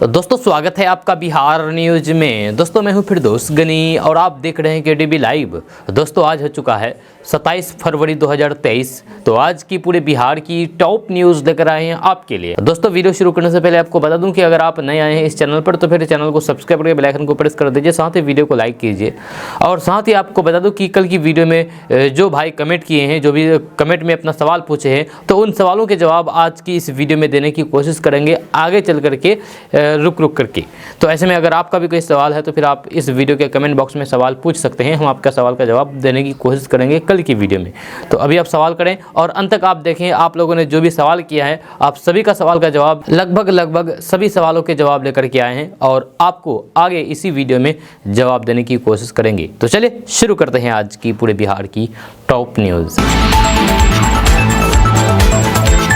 तो दोस्तों स्वागत है आपका बिहार न्यूज में। दोस्तों मैं हूं फिरदौस गनी और आप देख रहे हैं केडीबी लाइव। दोस्तों आज हो चुका है 27 फरवरी 2023। तो आज की पूरे बिहार की टॉप न्यूज़ लेकर आए हैं आपके लिए। दोस्तों वीडियो शुरू करने से पहले आपको बता दूं कि अगर आप नए आए हैं इस चैनल पर तो फिर चैनल को सब्सक्राइब करके बेल आइकन को प्रेस कर दीजिए, साथ ही वीडियो को लाइक कीजिए। और साथ ही आपको बता दूँ कि कल की वीडियो में जो भाई कमेंट किए हैं, जो भी कमेंट में अपना सवाल पूछे हैं, तो उन सवालों के जवाब आज की इस वीडियो में देने की कोशिश करेंगे आगे चल करके रुक करके। तो ऐसे में अगर आपका भी कोई सवाल है तो फिर आप इस वीडियो के कमेंट बॉक्स में सवाल पूछ सकते हैं। हम आपका सवाल का जवाब देने की कोशिश करेंगे कल की वीडियो में। तो अभी आप सवाल करें और अंत तक आप देखें। आप लोगों ने जो भी सवाल किया है, आप सभी का सवाल का जवाब लगभग सभी सवालों के जवाब लेकर के आए हैं और आपको आगे इसी वीडियो में जवाब देने की कोशिश करेंगे। तो चलिए शुरू करते हैं आज की पूरे बिहार की टॉप न्यूज़।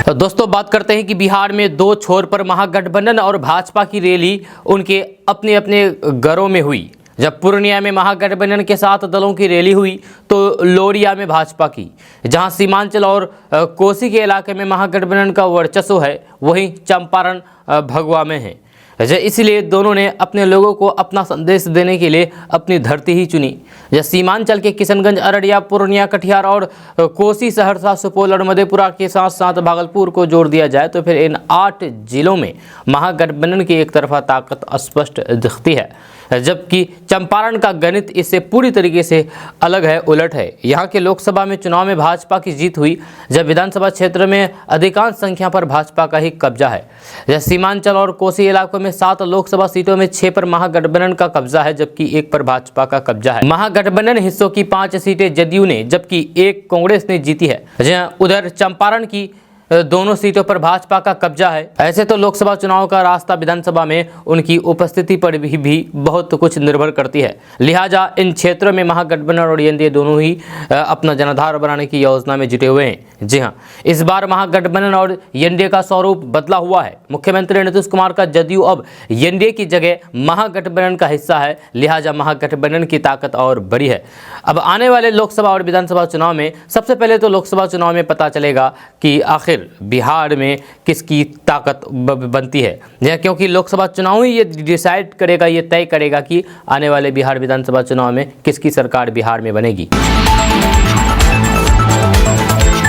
तो दोस्तों बात करते हैं कि बिहार में दो छोर पर महागठबंधन और भाजपा की रैली उनके अपने अपने घरों में हुई। जब पूर्णिया में महागठबंधन के 7 दलों की रैली हुई तो लोरिया में भाजपा की। जहां सीमांचल और कोसी के इलाके में महागठबंधन का वर्चस्व है, वहीं चंपारण भगवा में है। इसलिए दोनों ने अपने लोगों को अपना संदेश देने के लिए अपनी धरती ही चुनी। जब सीमांचल के किशनगंज, अररिया, पूर्णिया, कटिहार और कोसी, सहरसा, सुपौल और मधेपुरा के साथ साथ भागलपुर को जोड़ दिया जाए तो फिर इन 8 जिलों में महागठबंधन की एक तरफा ताकत स्पष्ट दिखती है। जबकि चंपारण का गणित इससे पूरी तरीके से अलग है, उलट है। यहाँ के लोकसभा में चुनाव में भाजपा की जीत हुई, जब विधानसभा क्षेत्र में अधिकांश संख्या पर भाजपा का ही कब्जा है। जब सीमांचल और कोसी इलाकों में 7 लोकसभा सीटों में 6 पर महागठबंधन का कब्जा है, जबकि 1 पर भाजपा का कब्जा है। महागठबंधन हिस्सों की 5 सीटें जदयू ने, जबकि 1 कांग्रेस ने जीती है। उधर चंपारण की दोनों सीटों पर भाजपा का कब्जा है। ऐसे तो लोकसभा चुनाव का रास्ता विधानसभा में उनकी उपस्थिति पर भी बहुत कुछ निर्भर करती है। लिहाजा इन क्षेत्रों में महागठबंधन और एनडीए दोनों ही अपना जनाधार बनाने की योजना में जुटे हुए हैं। जी हाँ, इस बार महागठबंधन और एनडीए का स्वरूप बदला हुआ है। मुख्यमंत्री नीतीश कुमार का जदयू अब एनडीए की जगह महागठबंधन का हिस्सा है। लिहाजा महागठबंधन की ताकत और बड़ी है। अब आने वाले लोकसभा और विधानसभा चुनाव में सबसे पहले तो लोकसभा चुनाव में पता चलेगा कि आखिर बिहार में किसकी ताकत बनती है, क्योंकि लोकसभा चुनाव ही ये डिसाइड करेगा, ये तय करेगा कि आने वाले बिहार विधानसभा चुनाव में किसकी सरकार बिहार में बनेगी।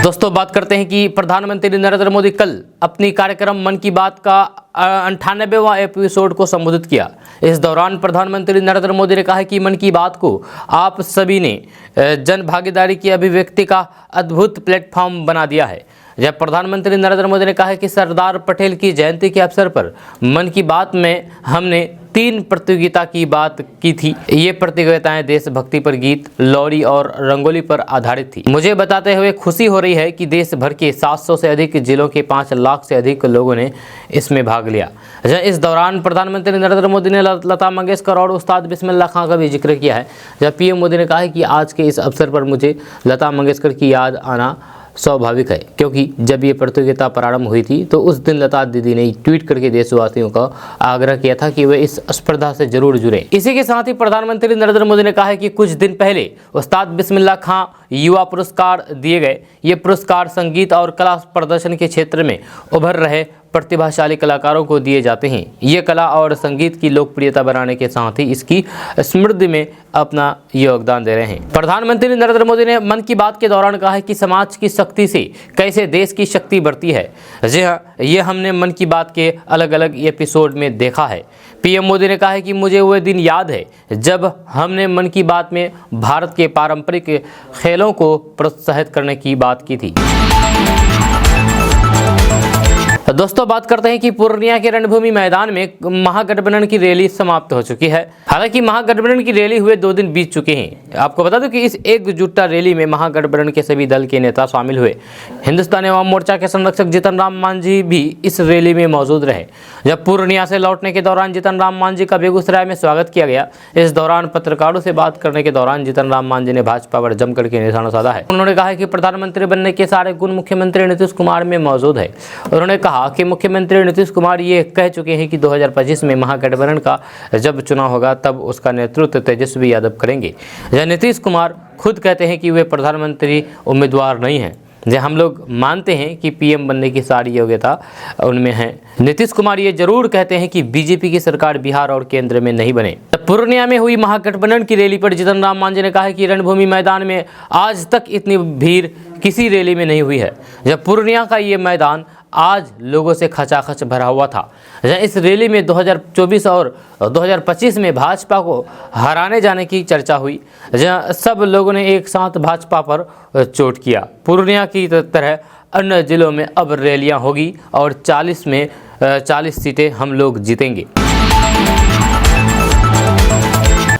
दोस्तों बात करते हैं कि प्रधानमंत्री नरेंद्र मोदी कल अपनी कार्यक्रम मन की बात का 98वां एपिसोड को संबोधित किया। इस दौरान प्रधानमंत्री नरेंद्र मोदी ने कहा है कि मन की बात को आप सभी ने जन भागीदारी की अभिव्यक्ति का अद्भुत प्लेटफॉर्म बना दिया है। जब प्रधानमंत्री नरेंद्र मोदी ने कहा है कि सरदार पटेल की जयंती के अवसर पर मन की बात में हमने 3 प्रतियोगिता की बात की थी। ये प्रतियोगिताएं देशभक्ति पर गीत, लोरी और रंगोली पर आधारित थी। मुझे बताते हुए खुशी हो रही है कि देश भर के 700 से अधिक जिलों के 5 लाख से अधिक लोगों ने इसमें भाग लिया। इस दौरान प्रधानमंत्री नरेंद्र मोदी ने लता मंगेशकर और उस्ताद बिस्मिल्लाह खां का भी जिक्र किया है। जब पीएम मोदी ने कहा है कि आज के इस अवसर पर मुझे लता मंगेशकर की याद आना स्वाभाविक है, क्योंकि जब ये प्रतियोगिता प्रारंभ हुई थी तो उस दिन लता दीदी ने ट्वीट करके देशवासियों का आग्रह किया था कि वे इस स्पर्धा से जरूर जुड़े। इसी के साथ ही प्रधानमंत्री नरेंद्र मोदी ने कहा है कि कुछ दिन पहले उस्ताद बिस्मिल्लाह खां युवा पुरस्कार दिए गए। ये पुरस्कार संगीत और कला प्रदर्शन के क्षेत्र में उभर रहे प्रतिभाशाली कलाकारों को दिए जाते हैं। ये कला और संगीत की लोकप्रियता बढ़ाने के साथ ही इसकी समृद्धि में अपना योगदान दे रहे हैं। प्रधानमंत्री नरेंद्र मोदी ने मन की बात के दौरान कहा है कि समाज की शक्ति से कैसे देश की शक्ति बढ़ती है। जी हाँ, ये हमने मन की बात के अलग अलग एपिसोड में देखा है। पीएम मोदी ने कहा है कि मुझे वह दिन याद है जब हमने मन की बात में भारत के पारंपरिक खेलों को प्रोत्साहित करने की बात की थी। दोस्तों बात करते हैं कि पूर्णिया के रणभूमि मैदान में महागठबंधन की रैली समाप्त हो चुकी है। हालांकि महागठबंधन की रैली हुए 2 दिन बीत चुके हैं। आपको बता दूं कि इस एकजुटता रैली में महागठबंधन के सभी दल के नेता शामिल हुए। हिंदुस्तानी अवाम मोर्चा के संरक्षक जीतन राम मांझी भी इस रैली में मौजूद रहे। जब पूर्णिया से लौटने के दौरान जीतन राम मांझी का बेगूसराय में स्वागत किया गया। इस दौरान पत्रकारों से बात करने के दौरान जीतन राम मांझी ने भाजपा पर जमकर के निशाना साधा है। उन्होंने कहा कि प्रधानमंत्री बनने के सारे गुण मुख्यमंत्री नीतीश कुमार में मौजूद है। उन्होंने कहा कि मुख्यमंत्री नीतीश कुमार ये कह चुके हैं कि 2025 में महागठबंधन का जब चुनाव होगा तब उसका नेतृत्व तेजस्वी यादव करेंगे। नीतीश कुमार खुद कहते हैं कि वे प्रधानमंत्री उम्मीदवार नहीं हैं। जो हम लोग मानते हैं कि पीएम बनने की सारी योग्यता उनमें है। नीतीश कुमार ये जरूर कहते हैं कि बीजेपी की सरकार बिहार और केंद्र में नहीं बने। पूर्णिया में हुई महागठबंधन की रैली पर जीतन राम मांझी ने कहा है कि रणभूमि मैदान में आज तक इतनी भीड़ किसी रैली में नहीं हुई है। जब पूर्णिया का ये मैदान आज लोगों से खचाखच भरा हुआ था। इस रैली में 2024 और 2025 में भाजपा को हराने जाने की चर्चा हुई, जहां सब लोगों ने एक साथ भाजपा पर चोट किया। पूर्णिया की तरह अन्य जिलों में अब रैलियां होगी और 40 में 40 सीटें हम लोग जीतेंगे।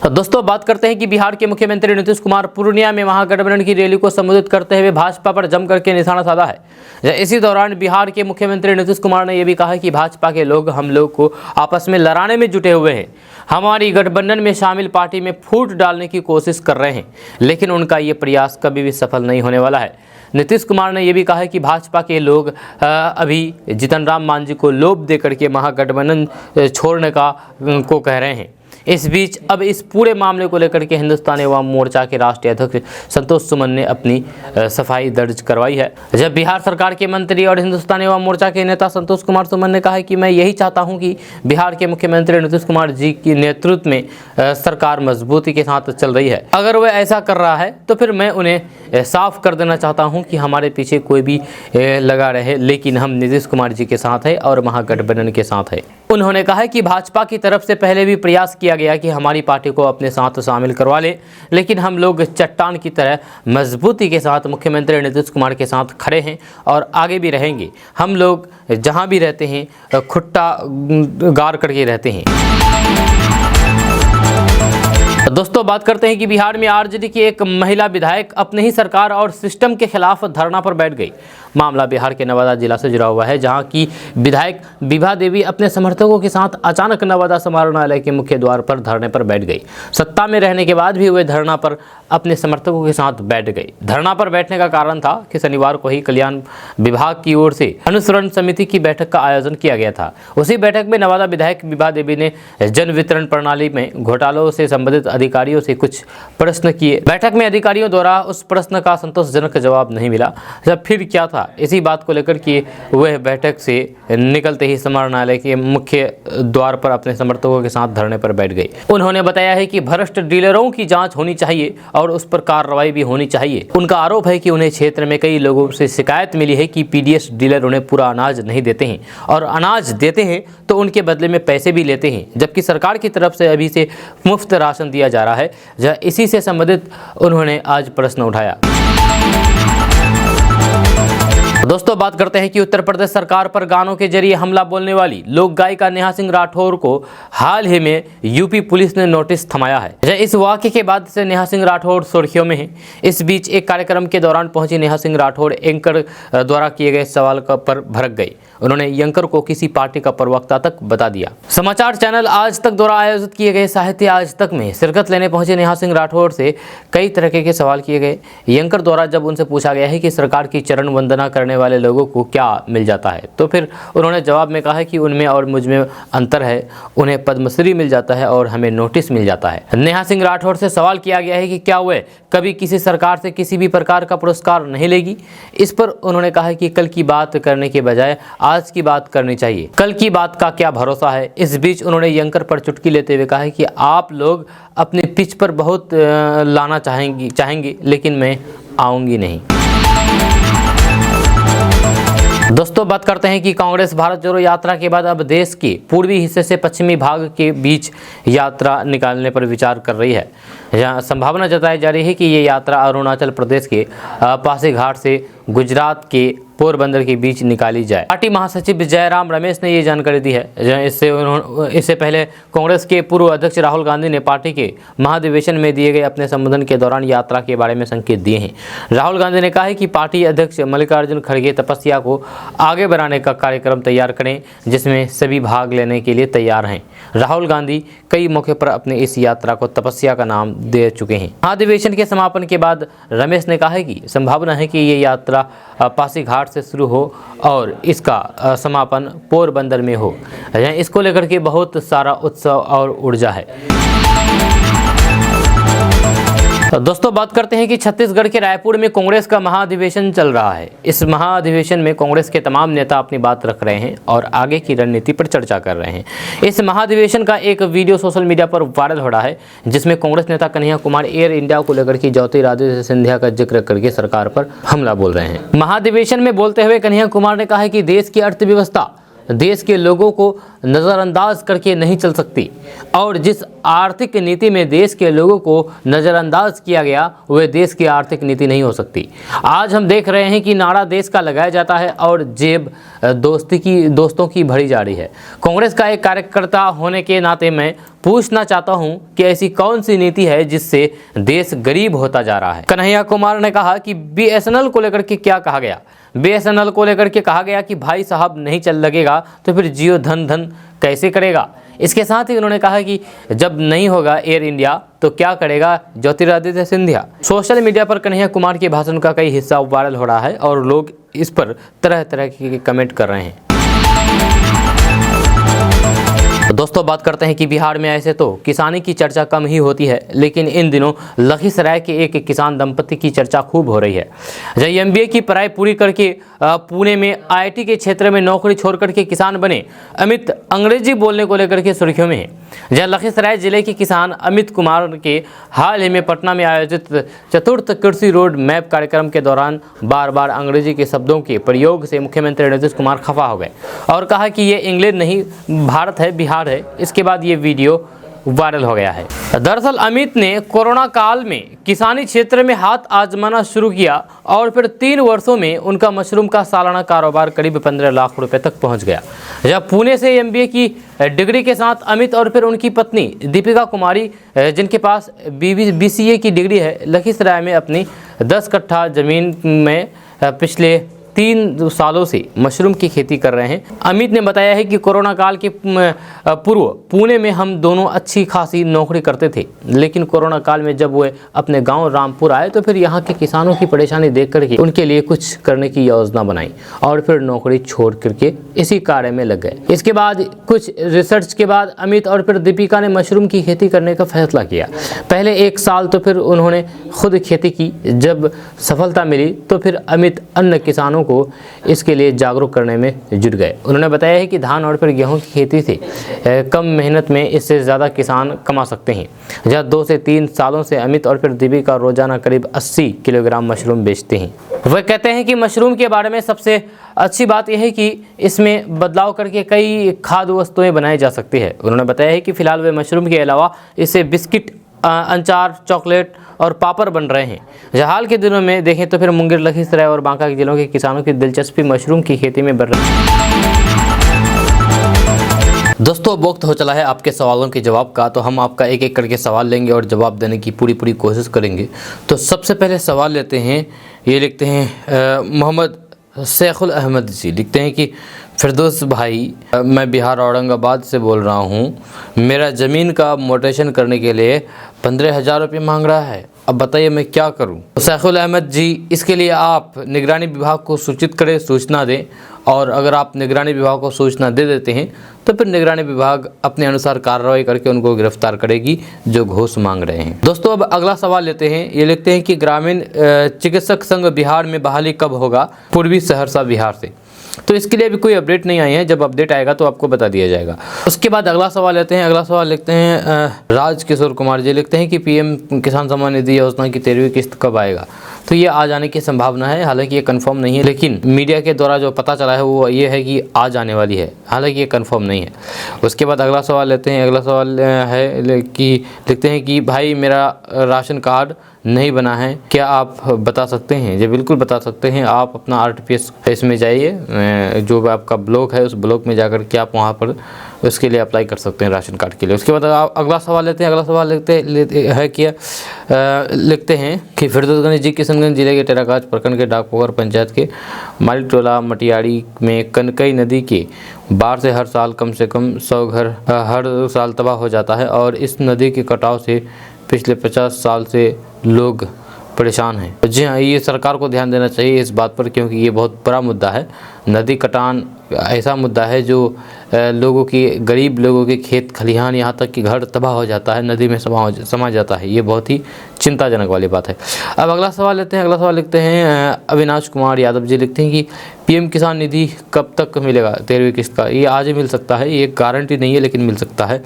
तो दोस्तों बात करते हैं कि बिहार के मुख्यमंत्री नीतीश कुमार पूर्णिया में महागठबंधन की रैली को संबोधित करते हुए भाजपा पर जमकर के निशाना साधा है। इसी दौरान बिहार के मुख्यमंत्री नीतीश कुमार ने यह भी कहा कि भाजपा के लोग हम लोग को आपस में लड़ाने में जुटे हुए हैं, हमारी गठबंधन में शामिल पार्टी में फूट डालने की कोशिश कर रहे हैं, लेकिन उनका ये प्रयास कभी भी सफल नहीं होने वाला है। नीतीश कुमार ने यह भी कहा है कि भाजपा के लोग अभी जीतन राम मांझी को लोभ देकर के महागठबंधन छोड़ने को कह रहे हैं। इस बीच अब इस पूरे मामले को लेकर के हिंदुस्तानी अवाम मोर्चा के राष्ट्रीय अध्यक्ष संतोष सुमन ने अपनी सफाई दर्ज करवाई है। जब बिहार सरकार के मंत्री और हिंदुस्तानी अवाम मोर्चा के नेता संतोष कुमार सुमन ने कहा है कि मैं यही चाहता हूं कि बिहार के मुख्यमंत्री नीतीश कुमार जी के नेतृत्व में सरकार मजबूती के साथ चल रही है। अगर वह ऐसा कर रहा है तो फिर मैं उन्हें साफ कर देना चाहता हूँ कि हमारे पीछे कोई भी लगा रहे, लेकिन हम नीतीश कुमार जी के साथ है और महागठबंधन के साथ है। उन्होंने कहा है कि भाजपा की तरफ से पहले भी प्रयास किया गया कि हमारी पार्टी को अपने साथ शामिल करवा ले, लेकिन हम लोग चट्टान की तरह मजबूती के साथ मुख्यमंत्री नीतीश कुमार के साथ खड़े हैं और आगे भी रहेंगे। हम लोग जहां भी रहते हैं खुट्टा गाड़ करके रहते हैं। दोस्तों बात करते हैं कि बिहार में आरजेडी की एक महिला विधायक अपने ही सरकार और सिस्टम के खिलाफ धरना पर बैठ गई। मामला बिहार के नवादा जिला से जुड़ा हुआ है, जहां की विधायक विभा देवी अपने समर्थकों के साथ अचानक नवादा समारोह के मुख्य द्वार पर धरने पर बैठ गई। सत्ता में रहने के बाद भी वे धरना पर अपने समर्थकों के साथ बैठ गई। धरना पर बैठने का कारण था कि शनिवार को ही कल्याण विभाग की ओर से अनुसरण समिति की बैठक का आयोजन किया गया था। उसी बैठक में नवादा विधायक विभा देवी ने जन वितरण प्रणाली में घोटालों से संबंधित अधिकारियों से कुछ प्रश्न किए। बैठक में अधिकारियों द्वारा उस प्रश्न का संतोषजनक जवाब नहीं मिला। जब फिर क्या था, इसी बात को लेकर कि वह बैठक से निकलते ही समारोह के मुख्य द्वार पर अपने समर्थकों के साथ धरने पर बैठ गई। उन्होंने बताया है कि भ्रष्ट डीलरों की जांच होनी चाहिए और उस पर कार्रवाई भी होनी चाहिए। उनका आरोप है कि उन्हें क्षेत्र में कई लोगों से शिकायत मिली है कि पीडीएस डीलर उन्हें पूरा अनाज नहीं देते हैं और अनाज देते हैं तो उनके बदले में पैसे भी लेते हैं, जबकि सरकार की तरफ से अभी से मुफ्त राशन दिया जा रहा है। इसी से संबंधित उन्होंने आज प्रश्न उठाया। दोस्तों बात करते हैं कि उत्तर प्रदेश सरकार पर गानों के जरिए हमला बोलने वाली लोक गायिका नेहा सिंह राठौर को हाल ही में यूपी पुलिस ने नोटिस थमाया है। इस वाकये के बाद से नेहा सिंह राठौर सुर्खियों में है। इस बीच एक कार्यक्रम के दौरान पहुंची नेहा सिंह राठौर एंकर द्वारा किए गए सवाल पर भड़क गई। उन्होंने एंकर को किसी पार्टी का प्रवक्ता तक बता दिया। समाचार चैनल आज तक द्वारा आयोजित किए गए साहित्य आज तक में शिरकत लेने पहुंचे नेहा सिंह राठौर से कई तरह के सवाल किए गए। एंकर द्वारा जब उनसे पूछा गया है कि सरकार की चरण वंदना करने वाले लोगों को क्या मिल जाता है, तो फिर उन्होंने जवाब में कहा है कि उनमें और मुझ में अंतर है, उन्हें पद्मश्री मिल जाता है और हमें नोटिस मिल जाता है। नेहा सिंह राठौर से सवाल किया गया है कि क्या वह कभी किसी सरकार से किसी भी प्रकार का पुरस्कार नहीं लेगी। इस पर उन्होंने कहा है कि कल की बात करने के बजाय आज की बात करनी चाहिए, कल की बात का क्या भरोसा है। इस बीच उन्होंने एंकर पर चुटकी लेते हुए कहा है कि आप लोग अपने पिच पर बहुत लाना चाहेंगे, लेकिन मैं आऊंगी नहीं। दोस्तों बात करते हैं कि कांग्रेस भारत जोड़ो यात्रा के बाद अब देश के पूर्वी हिस्से से पश्चिमी भाग के बीच यात्रा निकालने पर विचार कर रही है। यहाँ संभावना जताई जा रही है कि ये यात्रा अरुणाचल प्रदेश के पासीघाट से गुजरात के पोरबंदर के बीच निकाली जाए। पार्टी महासचिव जयराम रमेश ने ये जानकारी दी है। इससे पहले कांग्रेस के पूर्व अध्यक्ष राहुल गांधी ने पार्टी के महाधिवेशन में दिए गए अपने संबोधन के दौरान यात्रा के बारे में संकेत दिए हैं। राहुल गांधी ने कहा है कि पार्टी अध्यक्ष मल्लिकार्जुन खड़गे तपस्या को आगे बढ़ाने का कार्यक्रम तैयार करें, जिसमें सभी भाग लेने के लिए तैयार हैं। राहुल गांधी कई मौके पर अपने इस यात्रा को तपस्या का नाम दे चुके हैं। महाधिवेशन के समापन के बाद रमेश ने कहा है कि संभावना है कि ये यात्रा पासीघाट से शुरू हो और इसका समापन पोरबंदर में हो। इसको लेकर के बहुत सारा उत्सव और ऊर्जा है। दोस्तों बात करते हैं कि छत्तीसगढ़ के रायपुर में कांग्रेस का महाधिवेशन चल रहा है। इस महाधिवेशन में कांग्रेस के तमाम नेता अपनी बात रख रहे हैं और आगे की रणनीति पर चर्चा कर रहे हैं। इस महाधिवेशन का एक वीडियो सोशल मीडिया पर वायरल हो रहा है, जिसमें कांग्रेस नेता कन्हैया कुमार एयर इंडिया को लेकर के ज्योतिरादित्य सिंधिया का जिक्र करके सरकार पर हमला बोल रहे हैं। महाधिवेशन में बोलते हुए कन्हैया कुमार ने कहा कि देश की अर्थव्यवस्था देश के लोगों को नज़रअंदाज करके नहीं चल सकती और जिस आर्थिक नीति में देश के लोगों को नज़रअंदाज किया गया वह देश की आर्थिक नीति नहीं हो सकती। आज हम देख रहे हैं कि नारा देश का लगाया जाता है और जेब दोस्तों की भरी जा रही है। कांग्रेस का एक कार्यकर्ता होने के नाते मैं पूछना चाहता हूं कि ऐसी कौन सी नीति है जिससे देश गरीब होता जा रहा है। कन्हैया कुमार ने कहा कि बीएसएनएल को लेकर के क्या कहा गया। बीएसएनएल को लेकर के कहा गया कि भाई साहब नहीं चल लगेगा तो फिर जियो धन कैसे करेगा। इसके साथ ही उन्होंने कहा कि जब नहीं होगा एयर इंडिया तो क्या करेगा ज्योतिरादित्य सिंधिया। सोशल मीडिया पर कन्हैया कुमार के भाषण का कई हिस्सा वायरल हो रहा है और लोग इस पर तरह तरह के कमेंट कर रहे हैं। दोस्तों बात करते हैं कि बिहार में ऐसे तो किसानी की चर्चा कम ही होती है, लेकिन इन दिनों लखीसराय के एक किसान दंपति की चर्चा खूब हो रही है। जब एमबीए की पढ़ाई पूरी करके पुणे में आईटी के क्षेत्र में नौकरी छोड़ करके किसान बने अमित अंग्रेजी बोलने को लेकर के सुर्खियों में है। जहाँ लखीसराय जिले के किसान अमित कुमार के हाल ही में पटना में आयोजित चतुर्थ कृषि रोड मैप कार्यक्रम के दौरान बार बार अंग्रेजी के शब्दों के प्रयोग से मुख्यमंत्री नीतीश कुमार खफा हो गए और कहा कि ये इंग्लैंड नहीं भारत है, बिहार है। इसके बाद ये वीडियो वायरल हो गया है। दरअसल अमित ने कोरोना काल में किसानी क्षेत्र में हाथ आजमाना शुरू किया और फिर 3 वर्षों में उनका मशरूम का सालाना कारोबार करीब 15 लाख रुपए तक पहुंच गया। जब पुणे से एमबीए की डिग्री के साथ अमित और फिर उनकी पत्नी दीपिका कुमारी, जिनके पास बीसीए की डिग्री है, लखीसराय में अपनी 10 कट्ठा जमीन में पिछले 3 सालों से मशरूम की खेती कर रहे हैं। अमित ने बताया है कि कोरोना काल के पूर्व पुणे में हम दोनों अच्छी खासी नौकरी करते थे, लेकिन कोरोना काल में जब वे अपने गांव रामपुर आए तो फिर यहां के किसानों की परेशानी देख करके उनके लिए कुछ करने की योजना बनाई और फिर नौकरी छोड़ करके इसी कार्य में लग गए। इसके बाद कुछ रिसर्च के बाद अमित और फिर दीपिका ने मशरूम की खेती करने का फैसला किया। पहले 1 साल तो फिर उन्होंने खुद खेती की। जब सफलता मिली तो फिर अमित अन्य किसानों को इसके लिए जागरूक करने में जुट गए। उन्होंने बताया है कि धान और फिर गेहूं की खेती से कम मेहनत में इससे ज़्यादा किसान कमा सकते हैं। जहाँ 2 से 3 सालों से अमित और फिर दीपिका रोजाना करीब 80 किलोग्राम मशरूम बेचते हैं। वह कहते हैं कि मशरूम के बारे में सबसे अच्छी बात यह है कि इसमें बदलाव करके कई खाद्य वस्तुएं बनाई जा सकती है। उन्होंने बताया है कि फिलहाल वे मशरूम के अलावा इससे बिस्किट, अचार, चॉकलेट और पापड़ बन रहे हैं। जहाँ हाल के दिनों में देखें तो फिर मुंगेर, लखीसराय और बांका के जिलों के किसानों की दिलचस्पी मशरूम की खेती में बढ़ रही है। दोस्तों वक्त हो चला है आपके सवालों के जवाब का, तो हम आपका एक एक करके सवाल लेंगे और जवाब देने की पूरी कोशिश करेंगे। तो सबसे पहले सवाल लेते हैं, ये लिखते हैं मोहम्मद शेखुल अहमद जी, लिखते हैं कि फिरदौस भाई, मैं बिहार औरंगाबाद से बोल रहा हूँ। मेरा ज़मीन का मोटेशन करने के लिए 15,000 रुपये मांग रहा है। अब बताइए मैं क्या करूं। शेखुल अहमद जी, इसके लिए आप निगरानी विभाग को सूचित करें, सूचना दें, और अगर आप निगरानी विभाग को सूचना दे देते हैं तो फिर निगरानी विभाग अपने अनुसार कार्रवाई करके उनको गिरफ्तार करेगी जो घूस मांग रहे हैं। दोस्तों अब अगला सवाल लेते हैं, ये लिखते हैं कि ग्रामीण चिकित्सक संघ बिहार में बहाली कब होगा, पूर्वी सहरसा बिहार से। तो इसके लिए अभी कोई अपडेट नहीं आई है, जब अपडेट आएगा तो आपको बता दिया जाएगा। उसके बाद अगला सवाल लेते हैं, अगला सवाल लिखते हैं राज किशोर कुमार जी, लिखते हैं कि पीएम किसान सम्मान निधि योजना की 13वीं किस्त कब आएगा। तो ये आ जाने की संभावना है, हालांकि ये कंफर्म नहीं है, लेकिन मीडिया के द्वारा जो पता चला है वो ये है कि आ जाने वाली है, हालांकि ये कंफर्म नहीं है। उसके बाद अगला सवाल लेते हैं, अगला सवाल है कि लिखते हैं कि भाई मेरा राशन कार्ड नहीं बना है, क्या आप बता सकते हैं। जी बिल्कुल बता सकते हैं, आप अपना आरटीपीएस इसमें जाइए, जो आपका ब्लॉक है उस ब्लॉक में जाकर के आप वहाँ पर उसके लिए अप्लाई कर सकते हैं राशन कार्ड के लिए। उसके बाद अगला सवाल लेते हैं, अगला सवाल लिखते हैं कि फिरदौसगंज जी किशनगंज जिले के टेराकाज प्रखंड के डाकपोखर पंचायत के मालिक टोला मटियाड़ी में कनकई नदी के बाढ़ से हर साल कम से कम 100 घर हर साल तबाह हो जाता है और इस नदी के कटाव से पिछले 50 साल से लोग परेशान हैं। जी हाँ, ये सरकार को ध्यान देना चाहिए इस बात पर, क्योंकि ये बहुत बड़ा मुद्दा है। नदी कटान ऐसा मुद्दा है जो लोगों की, गरीब लोगों के खेत खलिहान, यहाँ तक कि घर तबाह हो जाता है, नदी में समा जाता है। ये बहुत ही चिंताजनक वाली बात है। अब अगला सवाल लेते हैं। अगला सवाल लिखते हैं अविनाश कुमार यादव जी, लिखते हैं कि पीएम किसान निधि कब तक मिलेगा 13वीं किस्त का? ये आज ही मिल सकता है, ये गारंटी नहीं है लेकिन मिल सकता है,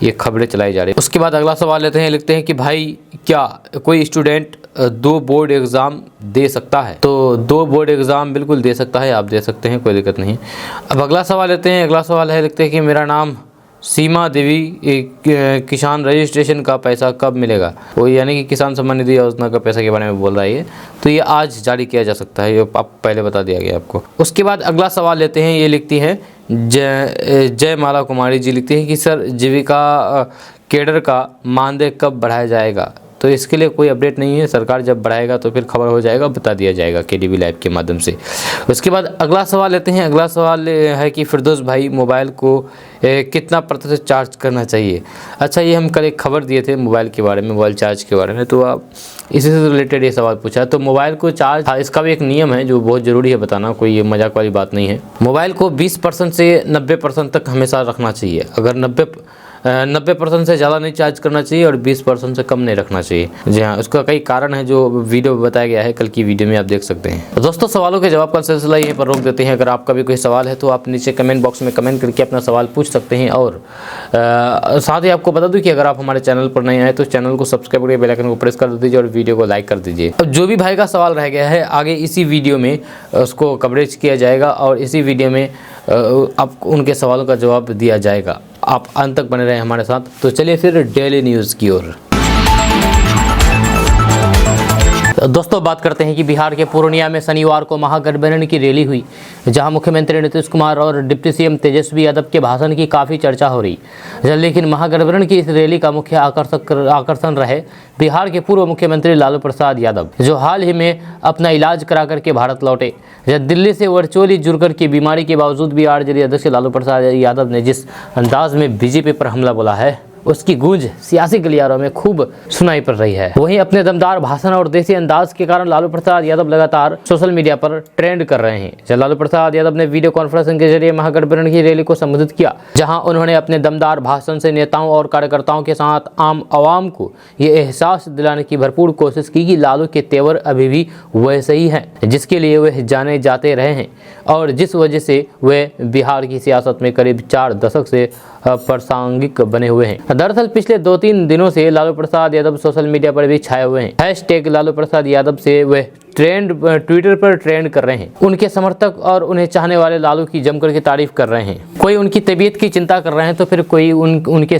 ये खबरें चलाई जा रही है। उसके बाद अगला सवाल लेते हैं। लिखते हैं कि भाई क्या कोई स्टूडेंट 2 बोर्ड एग्ज़ाम दे सकता है? तो 2 बोर्ड एग्ज़ाम बिल्कुल दे सकता है, आप दे सकते हैं, कोई दिक्कत नहीं। अब अगला सवाल लेते हैं। अगला सवाल है, लिखते हैं कि मेरा नाम सीमा देवी, किसान रजिस्ट्रेशन का पैसा कब मिलेगा? वो यानी कि किसान सम्मान निधि योजना का पैसा के बारे में बोल रहा है ये, तो ये आज जारी किया जा सकता है, ये आप पहले बता दिया गया आपको। उसके बाद अगला सवाल लेते हैं। ये लिखती हैं जयमाला कुमारी जी, लिखती हैं कि सर जीविका कैडर का मानदेय कब बढ़ाया जाएगा? तो इसके लिए कोई अपडेट नहीं है, सरकार जब बढ़ाएगा तो फिर खबर हो जाएगा, बता दिया जाएगा केडीबी लाइव के माध्यम से। उसके बाद अगला सवाल लेते हैं। अगला सवाल है कि फिरदौस भाई मोबाइल को कितना प्रतिशत चार्ज करना चाहिए? अच्छा, ये हम कल एक खबर दिए थे मोबाइल के बारे में, मोबाइल चार्ज के बारे में, तो आप इसी से रिलेटेड ये सवाल पूछा। तो मोबाइल को चार्ज, इसका भी एक नियम है जो बहुत ज़रूरी है बताना, कोई ये मजाक वाली बात नहीं है। मोबाइल को 20% से 90% तक हमेशा रखना चाहिए। अगर 90% से ज़्यादा नहीं चार्ज करना चाहिए और 20% से कम नहीं रखना चाहिए। जी हाँ, उसका कई कारण है जो वीडियो में बताया गया है, कल की वीडियो में आप देख सकते हैं। तो दोस्तों, सवालों के जवाब का सिलसिला यहीं पर रोक देते हैं। अगर आपका भी कोई सवाल है तो आप नीचे कमेंट बॉक्स में कमेंट करके अपना सवाल पूछ सकते हैं। और साथ ही आपको बता दूं कि अगर आप हमारे चैनल पर नए आए तो चैनल को सब्सक्राइब करके बेल आइकन को प्रेस कर दीजिए और वीडियो को लाइक कर दीजिए। अब जो भी भाई का सवाल रह गया है, आगे इसी वीडियो में उसको कवरेज किया जाएगा और इसी वीडियो में आप उनके सवालों का जवाब दिया जाएगा। आप अंत तक बने रहें हमारे साथ। तो चलिए फिर डेली न्यूज़ की ओर। दोस्तों, बात करते हैं कि बिहार के पूर्णिया में शनिवार को महागठबंधन की रैली हुई, जहां मुख्यमंत्री नीतीश कुमार और डिप्टी सीएम तेजस्वी यादव के भाषण की काफ़ी चर्चा हो रही। लेकिन महागठबंधन की इस रैली का मुख्य आकर्षण रहे बिहार के पूर्व मुख्यमंत्री लालू प्रसाद यादव, जो हाल ही में अपना इलाज करा करके भारत लौटे। जब दिल्ली से वर्चुअली जुड़कर की बीमारी के बावजूद भी आरजेडी अध्यक्ष लालू प्रसाद यादव ने जिस अंदाज में बीजेपी पर हमला बोला है, उसकी गूंज सियासी गलियारों में खूब सुनाई पड़ रही है। वहीं अपने दमदार भाषण और देसी अंदाज के कारण लालू प्रसाद यादव लगातार सोशल मीडिया पर ट्रेंड कर रहे हैं। जब लालू प्रसाद यादव ने वीडियो कॉन्फ्रेंसिंग के जरिए महागठबंधन की रैली को संबोधित किया, जहां उन्होंने अपने दमदार भाषण से नेताओं और कार्यकर्ताओं के साथ आम आवाम को ये एहसास दिलाने की भरपूर कोशिश की कि लालू के तेवर अभी भी वैसे ही हैं, जिसके लिए वे जाने जाते रहे हैं और जिस वजह से वे बिहार की सियासत में करीब 4 दशक से प्रासंगिक बने हुए हैं। दरअसल पिछले 2-3 दिनों से लालू प्रसाद यादव सोशल मीडिया पर भी छाए हुए हैं। हैशटैग लालू प्रसाद यादव से वे ट्विटर पर ट्रेंड कर रहे हैं। उनके समर्थक और उन्हें चाहने वाले लालू की जमकर की तारीफ कर रहे हैं। कोई उनकी तबीयत की चिंता कर रहे हैं तो फिर कोई उनके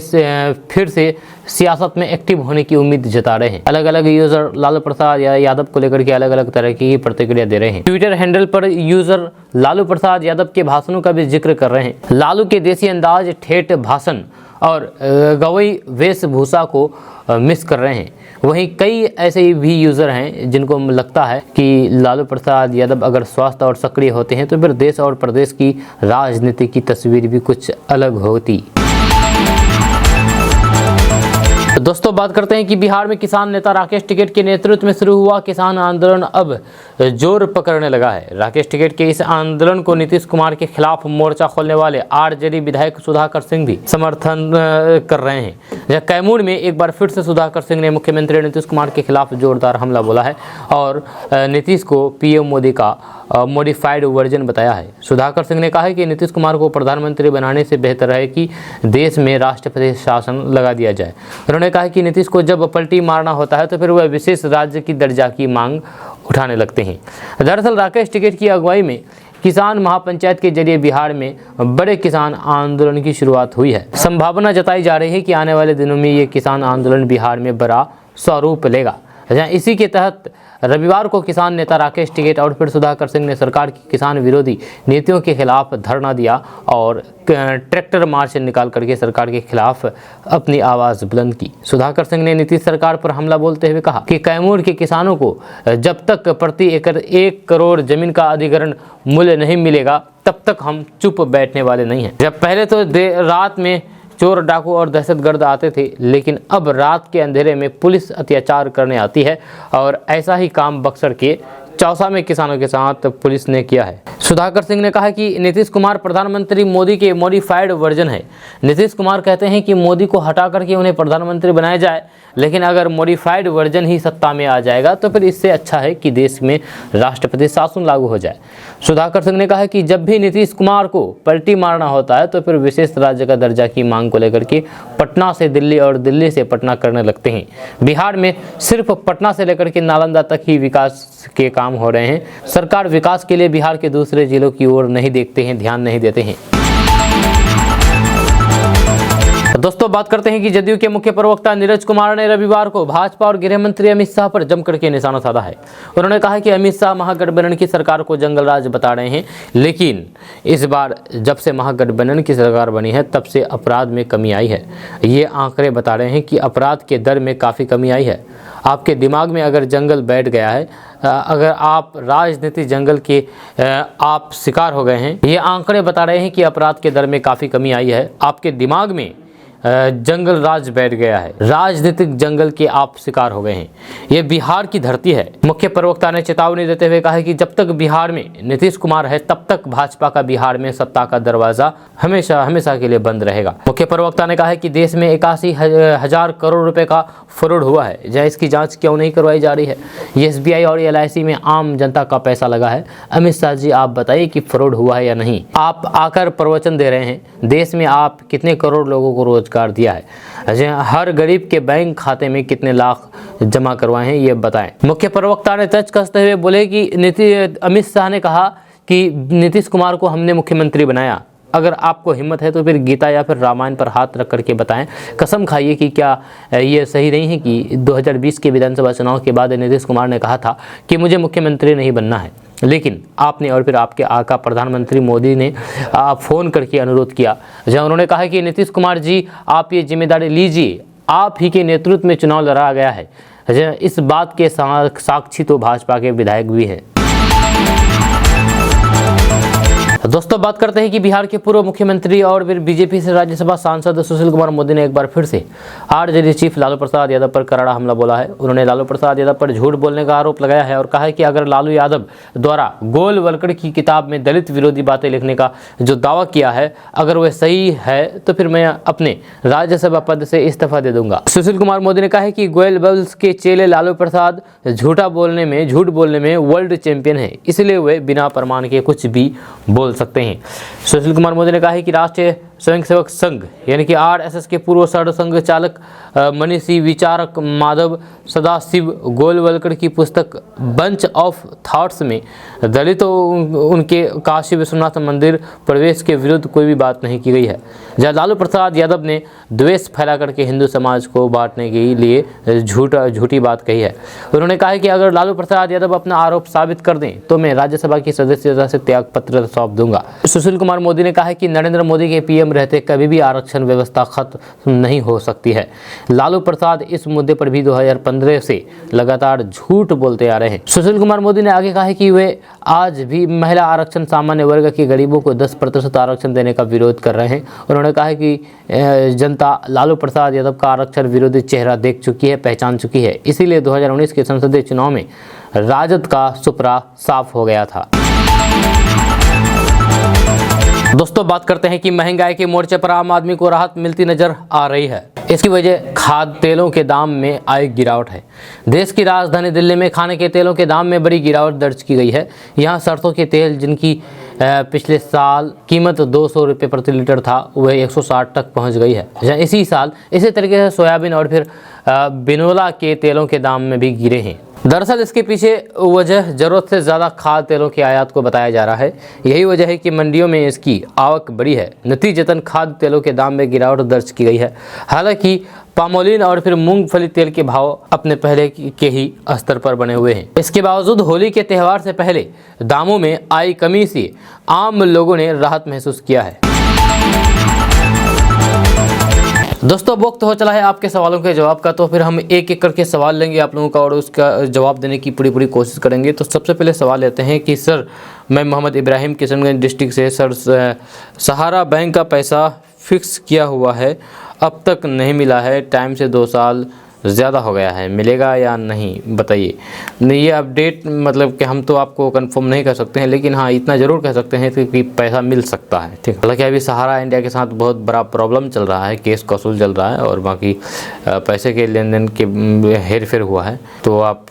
फिर से सियासत में एक्टिव होने की उम्मीद जता रहे हैं। अलग अलग यूजर लालू प्रसाद यादव को लेकर के अलग अलग तरह की प्रतिक्रिया दे रहे हैं। ट्विटर हैंडल पर यूजर लालू प्रसाद यादव के भाषणों का भी जिक्र कर रहे हैं। लालू के देसी अंदाज, ठेठ भाषण और गवई वेशभूषा को मिस कर रहे हैं। वहीं कई ऐसे भी यूज़र हैं जिनको लगता है कि लालू प्रसाद यादव अगर स्वस्थ और सक्रिय होते हैं तो फिर देश और प्रदेश की राजनीति की तस्वीर भी कुछ अलग होती। दोस्तों, बात करते हैं कि बिहार में किसान नेता राकेश टिकैत के नेतृत्व में शुरू हुआ किसान आंदोलन अब जोर पकड़ने लगा है। राकेश टिकैत के इस आंदोलन को नीतीश कुमार के खिलाफ मोर्चा खोलने वाले आरजेडी विधायक सुधाकर सिंह भी समर्थन कर रहे हैं। कैमूर में एक बार फिर से सुधाकर सिंह ने मुख्यमंत्री नीतीश कुमार के खिलाफ जोरदार हमला बोला है और नीतीश को पीएम मोदी का मॉडिफाइड वर्जन बताया है। सुधाकर सिंह ने कहा है कि नीतीश कुमार को प्रधानमंत्री बनाने से बेहतर है कि देश में राष्ट्रपति शासन लगा दिया जाए। उन्होंने कहा कि नीतीश को जब पलटी मारना होता है तो फिर वह विशेष राज्य की दर्जा की मांग उठाने लगते हैं। दरअसल राकेश टिकैत की अगुवाई में किसान महापंचायत के जरिए बिहार में बड़े किसान आंदोलन की शुरुआत हुई है। संभावना जताई जा रही है कि आने वाले दिनों में ये किसान आंदोलन बिहार में बड़ा स्वरूप लेगा। इसी के तहत रविवार को किसान नेता राकेश टिकैत और फिर सुधाकर सिंह ने सरकार की किसान विरोधी नीतियों के खिलाफ धरना दिया और ट्रैक्टर मार्च निकाल करके सरकार के खिलाफ अपनी आवाज़ बुलंद की। सुधाकर सिंह ने नीतीश सरकार पर हमला बोलते हुए कहा कि कैमूर के किसानों को जब तक प्रति एकड़ 1 करोड़ जमीन का अधिग्रहण मूल्य नहीं मिलेगा तब तक हम चुप बैठने वाले नहीं हैं। जब पहले तो रात में चोर, डाकू और दहशतगर्द आते थे, लेकिन अब रात के अंधेरे में पुलिस अत्याचार करने आती है और ऐसा ही काम बक्सर के चौसा में किसानों के साथ पुलिस ने किया है। सुधाकर सिंह ने कहा कि नीतीश कुमार प्रधानमंत्री मोदी के मॉडिफाइड वर्जन है। नीतीश कुमार कहते हैं कि मोदी को हटा करके उन्हें प्रधानमंत्री बनाया जाए, लेकिन अगर मॉडिफाइड वर्जन ही सत्ता में आ जाएगा तो फिर इससे अच्छा है कि देश में राष्ट्रपति शासन लागू हो जाए। सुधाकर सिंह ने कहा कि जब भी नीतीश कुमार को पलटी मारना होता है तो फिर विशेष राज्य का दर्जा की मांग को लेकर के पटना से दिल्ली और दिल्ली से पटना करने लगते हैं। बिहार में सिर्फ पटना से लेकर के नालंदा तक ही विकास के काम हो रहे हैं। सरकार विकास के लिए बिहार के दूसरे जिलों की ओर नहीं देखते हैं, ध्यान नहीं देते हैं। दोस्तों बात करते हैं कि जदयू के मुख्य प्रवक्ता नीरज कुमार ने रविवार को भाजपा और गृह मंत्री अमित शाह पर जमकर के निशाना साधा है। उन्होंने कहा कि अमित शाह महागठबंधन की सरकार को जंगल राज बता रहे हैं, लेकिन इस बार जब से महागठबंधन की सरकार बनी है तब से अपराध में कमी आई है। ये आंकड़े बता रहे हैं कि अपराध के दर में काफ़ी कमी आई है। आपके दिमाग में अगर जंगल बैठ गया है, अगर आप राजनीति जंगल के आप शिकार हो गए हैं, ये आंकड़े बता रहे हैं कि अपराध के दर में काफ़ी कमी आई है। आपके दिमाग में जंगल राज बैठ गया है, राजनीतिक जंगल के आप शिकार हो गए हैं। ये बिहार की धरती है। मुख्य प्रवक्ता ने चेतावनी देते हुए कहा कि जब तक बिहार में नीतीश कुमार है तब तक भाजपा का बिहार में सत्ता का दरवाजा हमेशा हमेशा के लिए बंद रहेगा। मुख्य प्रवक्ता ने कहा है कि देश में 81,000 करोड़ रुपए का फ्रॉड हुआ है, जहाँ इसकी जांच क्यों नहीं करवाई जा रही है। ये SBI और LIC में आम जनता का पैसा लगा है। अमित शाह जी आप बताइए कि फ्रॉड हुआ है या नहीं। आप आकर प्रवचन दे रहे हैं, देश में आप कितने करोड़ लोगों को रोजगार दिया है, हर गरीब के बैंक खाते में कितने लाख जमा करवाए हैं, ये बताएं। मुख्य प्रवक्ता ने तर्ज कसते हुए बोले कि अमित शाह ने कहा कि नीतीश कुमार को हमने मुख्यमंत्री बनाया। अगर आपको हिम्मत है तो फिर गीता या फिर रामायण पर हाथ रख करके बताएं, कसम खाइए कि क्या ये सही नहीं है कि 2020 के विधानसभा चुनाव के बाद नीतीश कुमार ने कहा था कि मुझे मुख्यमंत्री नहीं बनना है, लेकिन आपने और फिर आपके आका प्रधानमंत्री मोदी ने फ़ोन करके अनुरोध किया, जहां उन्होंने कहा कि नीतीश कुमार जी आप ये जिम्मेदारी लीजिए, आप ही के नेतृत्व में चुनाव लड़ा गया है। इस बात के साक्षी तो भाजपा के विधायक भी हैं। दोस्तों बात करते हैं कि बिहार के पूर्व मुख्यमंत्री और फिर बीजेपी से राज्यसभा सांसद सुशील कुमार मोदी ने एक बार फिर से आरजेडी चीफ लालू प्रसाद यादव पर करारा हमला बोला है। उन्होंने लालू प्रसाद यादव पर झूठ बोलने का आरोप लगाया है और कहा है कि अगर लालू यादव द्वारा गोलवलकर की किताब में दलित विरोधी बातें लिखने का जो दावा किया है, अगर वह सही है तो फिर मैं अपने राज्यसभा पद से इस्तीफा दे दूंगा। सुशील कुमार मोदी ने कहा है कि गोयलबल्स के चेले लालू प्रसाद झूठ बोलने में वर्ल्ड चैंपियन है, इसलिए वे बिना प्रमाण के कुछ भी बोल सकते हैं। सुशील कुमार मोदी ने कहा है कि राष्ट्रीय स्वयंसेवक संघ यानी कि RSS के पूर्व सरसंघ चालक मनीषी विचारक माधव सदाशिव गोलवलकर की पुस्तक बंच ऑफ थॉट्स में दलितों उनके काशी विश्वनाथ मंदिर प्रवेश के विरुद्ध कोई भी बात नहीं की गई है। जहाँ लालू प्रसाद यादव ने द्वेष फैला करके हिंदू समाज को बांटने के लिए झूठी बात कही है। उन्होंने कहा है कि अगर लालू प्रसाद यादव अपना आरोप साबित कर दें तो मैं राज्यसभा की सदस्यता से त्यागपत्र सौंप दूंगा। सुशील कुमार मोदी ने कहा है कि नरेंद्र मोदी के PM रहते कभी भी आरक्षण व्यवस्था खत्म नहीं हो सकती है। लालू प्रसाद इस मुद्दे पर भी 2015 से लगातार झूठ बोलते आ रहे हैं। सुशील कुमार मोदी ने आगे कहा है कि वे आज भी महिला आरक्षण, सामान्य वर्ग के गरीबों को 10% आरक्षण देने का विरोध कर रहे हैं। उन्होंने कहा है कि जनता लालू प्रसाद यादव का आरक्षण विरोधी चेहरा देख चुकी है, पहचान चुकी है, इसीलिए 2019 के संसदीय चुनाव में राजद का सुपरा साफ हो गया था। दोस्तों बात करते हैं कि महंगाई के मोर्चे पर आम आदमी को राहत मिलती नजर आ रही है। इसकी वजह खाद्य तेलों के दाम में आई गिरावट है। देश की राजधानी दिल्ली में खाने के तेलों के दाम में बड़ी गिरावट दर्ज की गई है। यहाँ सरसों के तेल जिनकी पिछले साल कीमत 200 रुपये प्रति लीटर था, वह 160 तक पहुँच गई है। इसी साल इसी तरीके से सोयाबीन और फिर बिनोला के तेलों के दाम में भी गिरे हैं। दरअसल इसके पीछे वजह ज़रूरत से ज़्यादा खाद्य तेलों की आयात को बताया जा रहा है। यही वजह है कि मंडियों में इसकी आवक बढ़ी है। नतीजतन खाद्य तेलों के दाम में गिरावट दर्ज की गई है। हालांकि पामोलिन और फिर मूंगफली तेल के भाव अपने पहले के ही स्तर पर बने हुए हैं। इसके बावजूद होली के त्यौहार से पहले दामों में आई कमी से आम लोगों ने राहत महसूस किया है। दोस्तों वक्त हो चला है आपके सवालों के जवाब का, तो फिर हम एक एक करके सवाल लेंगे आप लोगों का और उसका जवाब देने की पूरी कोशिश करेंगे। तो सबसे पहले सवाल लेते हैं कि सर, मैं मोहम्मद इब्राहिम किशनगंज डिस्ट्रिक्ट से, सर सहारा बैंक का पैसा फिक्स किया हुआ है, अब तक नहीं मिला है, टाइम से 2 साल ज़्यादा हो गया है, मिलेगा या नहीं बताइए। नहीं, ये अपडेट मतलब कि हम तो आपको कंफर्म नहीं कर सकते हैं, लेकिन हाँ इतना ज़रूर कह सकते हैं कि पैसा मिल सकता है। ठीक, हालांकि अभी सहारा इंडिया के साथ बहुत बड़ा प्रॉब्लम चल रहा है, केस कसूल चल रहा है और बाकी पैसे के लेन देन के हेर फेर हुआ है। तो आप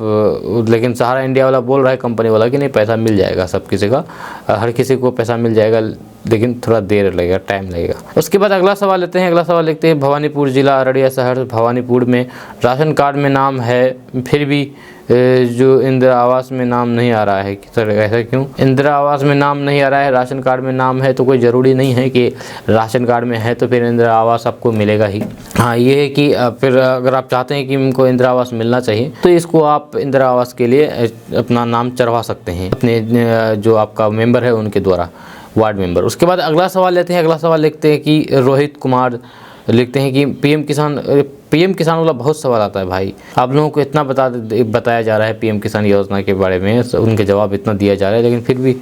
लेकिन सहारा इंडिया वाला बोल रहा है, कंपनी वाला, कि नहीं पैसा मिल जाएगा, सब किसी का, हर किसी को पैसा मिल जाएगा, लेकिन थोड़ा देर लगेगा, टाइम लगेगा। उसके बाद अगला सवाल लेते हैं। अगला सवाल लिखते हैं, भवानीपुर जिला अररिया शहर भवानीपुर में राशन कार्ड में नाम है, फिर भी जो इंदिरा आवास में नाम नहीं आ रहा है। सर ऐसा क्यों? इंदिरा आवास में नाम नहीं आ रहा है, राशन कार्ड में नाम है, तो कोई ज़रूरी नहीं है कि राशन कार्ड में है तो फिर इंदिरा आवास आपको मिलेगा ही। हाँ, ये है कि फिर अगर आप चाहते हैं कि उनको इंदिरा आवास मिलना चाहिए तो इसको आप इंदिरा आवास के लिए अपना नाम चढ़वा सकते हैं अपने जो आपका मेंबर है उनके द्वारा, वार्ड मेंबर। उसके बाद अगला सवाल लेते हैं। अगला सवाल लिखते हैं कि रोहित कुमार लिखते हैं कि पीएम किसान वाला बहुत सवाल आता है भाई, आप लोगों को इतना बताया जा रहा है पीएम किसान योजना के बारे में, उनके जवाब इतना दिया जा रहा है, लेकिन फिर भी